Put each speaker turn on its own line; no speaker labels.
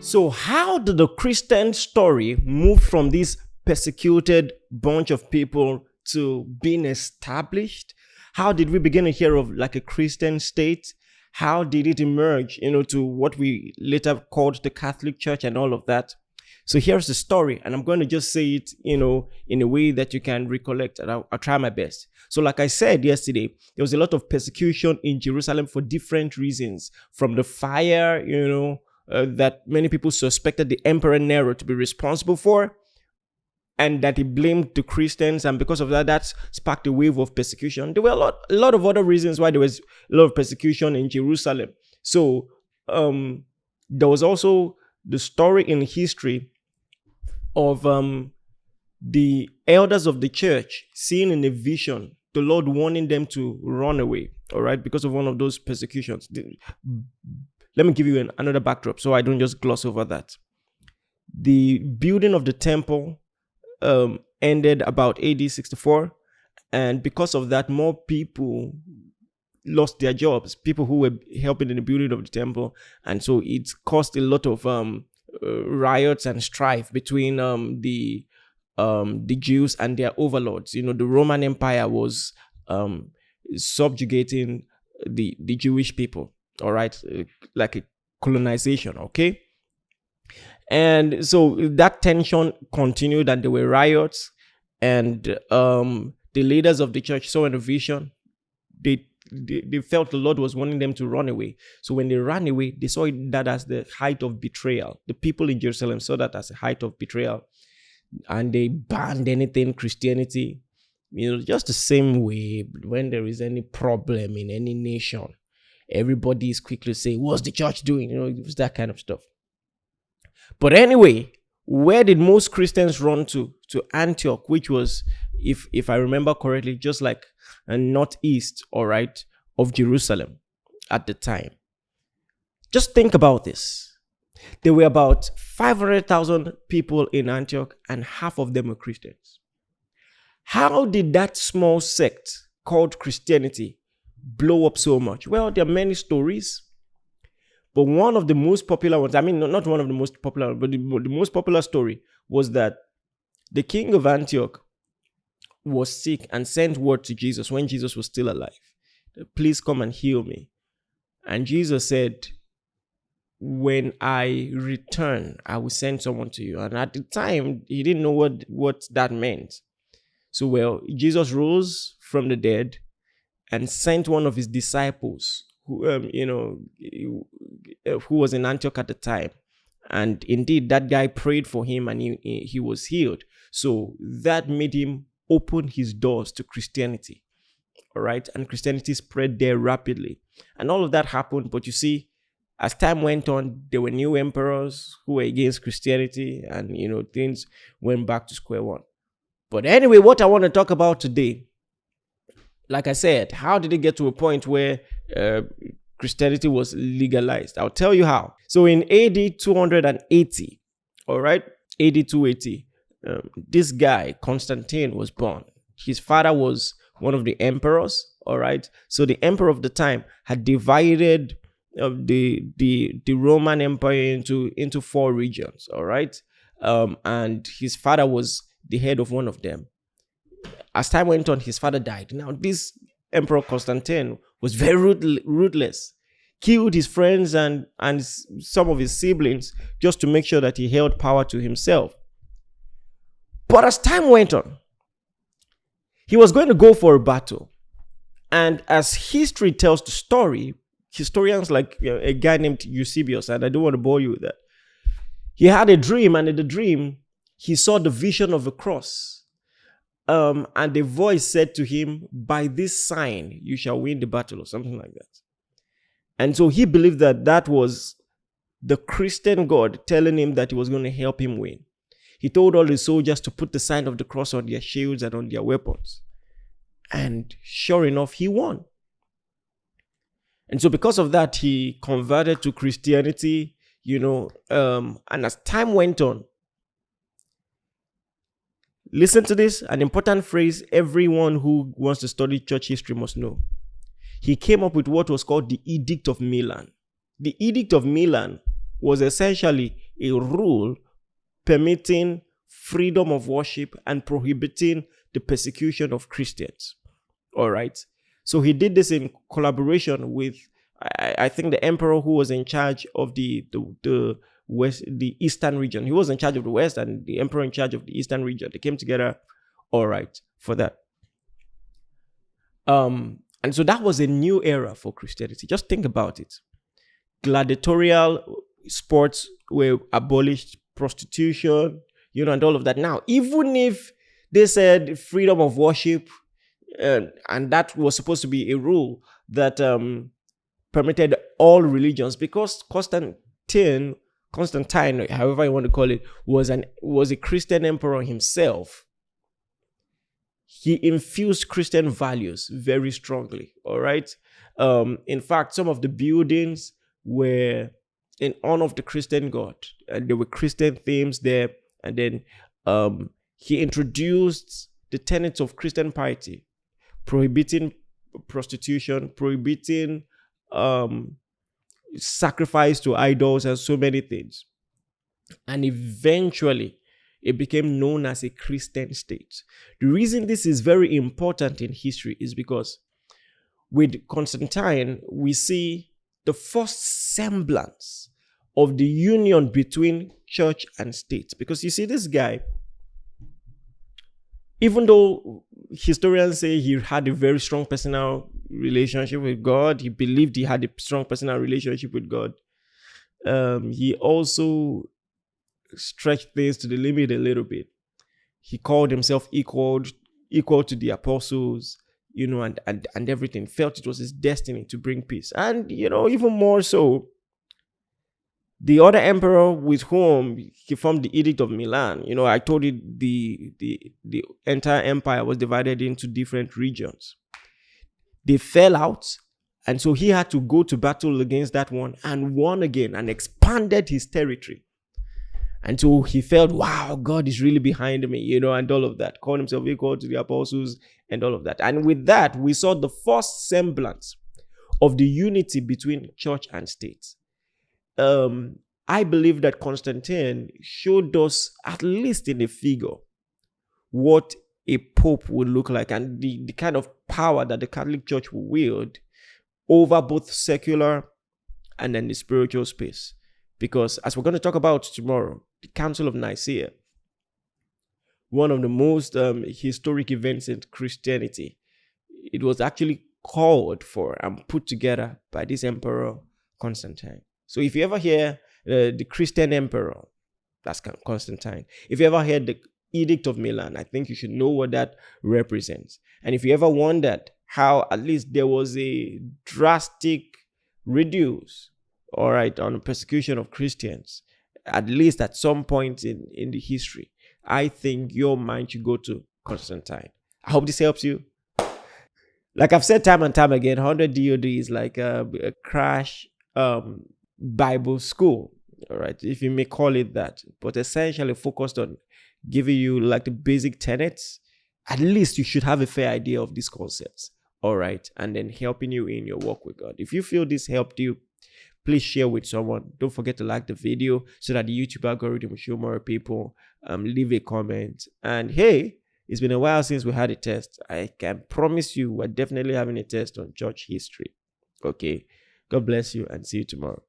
So how did the Christian story move from this persecuted bunch of people to being established? How did we begin to hear of like a Christian state? How did it emerge, to what we later called the Catholic Church and all of that? So here's the story, and I'm going to just say it, in a way that you can recollect, and I'll try my best. So like I said yesterday, there was a lot of persecution in Jerusalem for different reasons, from the fire, that many people suspected the Emperor Nero to be responsible for, and that he blamed the Christians, and because of that sparked a wave of persecution. There were a lot of other reasons why there was a lot of persecution in Jerusalem. So there was also the story in history of the elders of the church seeing in a vision the Lord warning them to run away, all right, because of one of those persecutions. Let me give you another backdrop so I don't just gloss over that. The building of the temple ended about AD 64, and because of that, more people lost their jobs, people who were helping in the building of the temple, and so it caused a lot of riots and strife between the Jews and their overlords. The Roman Empire was subjugating the Jewish people, all right, like a colonization, okay? And so that tension continued, and there were riots, and the leaders of the church saw in a vision. They felt the Lord was wanting them to run away. So when they ran away, they saw that as the height of betrayal. The people in Jerusalem saw that as a height of betrayal, and they banned anything Christianity. Just the same way when there is any problem in any nation, everybody is quickly saying, "What's the church doing?" It was that kind of stuff. But anyway, where did most Christians run to? To Antioch, which was, if I remember correctly, just like a northeast, all right, of Jerusalem at the time. Just think about this. There were about 500,000 people in Antioch, and half of them were Christians. How did that small sect called Christianity blow up so much? Well, there are many stories, but one of the most popular ones, not one of the most popular, but the most popular story was that the king of Antioch was sick and sent word to Jesus when Jesus was still alive. "Please come and heal me." And Jesus said, "When I return, I will send someone to you." And at the time, he didn't know what that meant. So, Jesus rose from the dead and sent one of his disciples who was in Antioch at the time. And indeed, that guy prayed for him, and he was healed. So that made him open his doors to Christianity. All right. And Christianity spread there rapidly. And all of that happened. But you see, as time went on, there were new emperors who were against Christianity, and, things went back to square one. But anyway, what I want to talk about today, like I said, how did it get to a point where Christianity was legalized? I'll tell you how. So in AD 280, all right, AD 280, this guy, Constantine, was born. His father was one of the emperors, all right? So the emperor of the time had divided the Roman Empire into 4 regions, all right? And his father was the head of one of them. As time went on, his father died. Now, this Emperor Constantine was very ruthless, killed his friends and some of his siblings just to make sure that he held power to himself. But as time went on, he was going to go for a battle. And as history tells the story, historians like a guy named Eusebius, and I don't want to bore you with that, he had a dream, and in the dream, he saw the vision of a cross. And the voice said to him, "By this sign, you shall win the battle," or something like that. And so he believed that was the Christian God telling him that he was going to help him win. He told all his soldiers to put the sign of the cross on their shields and on their weapons. And sure enough, he won. And so because of that, he converted to Christianity, and as time went on, listen to this, an important phrase everyone who wants to study church history must know. He came up with what was called the Edict of Milan. The Edict of Milan was essentially a rule permitting freedom of worship and prohibiting the persecution of Christians. All right. So he did this in collaboration with, I think, the emperor who was in charge of the west, the eastern region. He was in charge of the west, and the emperor in charge of the eastern region. They came together, all right, for that. And so that was a new era for Christianity. Just think about it. Gladiatorial sports were abolished, prostitution, and all of that. Now, even if they said freedom of worship, and that was supposed to be a rule that permitted all religions, because Constantine, however you want to call it, was a Christian emperor himself. He infused Christian values very strongly. All right. In fact, some of the buildings were in honor of the Christian God, and there were Christian themes there. And then he introduced the tenets of Christian piety, prohibiting prostitution, prohibiting sacrifice to idols, and so many things. And eventually, it became known as a Christian state. The reason this is very important in history is because with Constantine, we see the first semblance of the union between church and state. Because you see, this guy, even though historians say he had a very strong personal relationship with God, he believed he had a strong personal relationship with God, he also stretched things to the limit a little bit. He called himself equal to the apostles, and everything. Felt it was his destiny to bring peace. And, even more so, the other emperor with whom he formed the Edict of Milan, I told you the entire empire was divided into different regions. They fell out, and so he had to go to battle against that one and won again and expanded his territory. And so he felt, wow, God is really behind me, and all of that. Called himself equal to the apostles and all of that. And with that, we saw the first semblance of the unity between church and state. I believe that Constantine showed us, at least in a figure, what a pope would look like, and the kind of power that the Catholic Church will wield over both secular and then the spiritual space. Because as we're going to talk about tomorrow, the Council of Nicaea, one of the most historic events in Christianity, it was actually called for and put together by this emperor Constantine. So if you ever hear the Christian emperor, that's Constantine. If you ever heard the Edict of Milan, I think you should know what that represents. And if you ever wondered how at least there was a drastic reduce, all right, on the persecution of Christians, at least at some point in the history, I think your mind should go to Constantine. I hope this helps you. Like I've said time and time again, 100 DOD is like a crash Bible school, all right, if you may call it that, but essentially focused on giving you like the basic tenets. At least you should have a fair idea of these concepts, all right, and then helping you in your walk with God. If you feel this helped you, please share with someone. Don't forget to like the video so that the YouTube algorithm will show more people. Leave a comment. And hey, it's been a while since we had a test. I can promise you we're definitely having a test on church history. Okay. God bless you and see you tomorrow.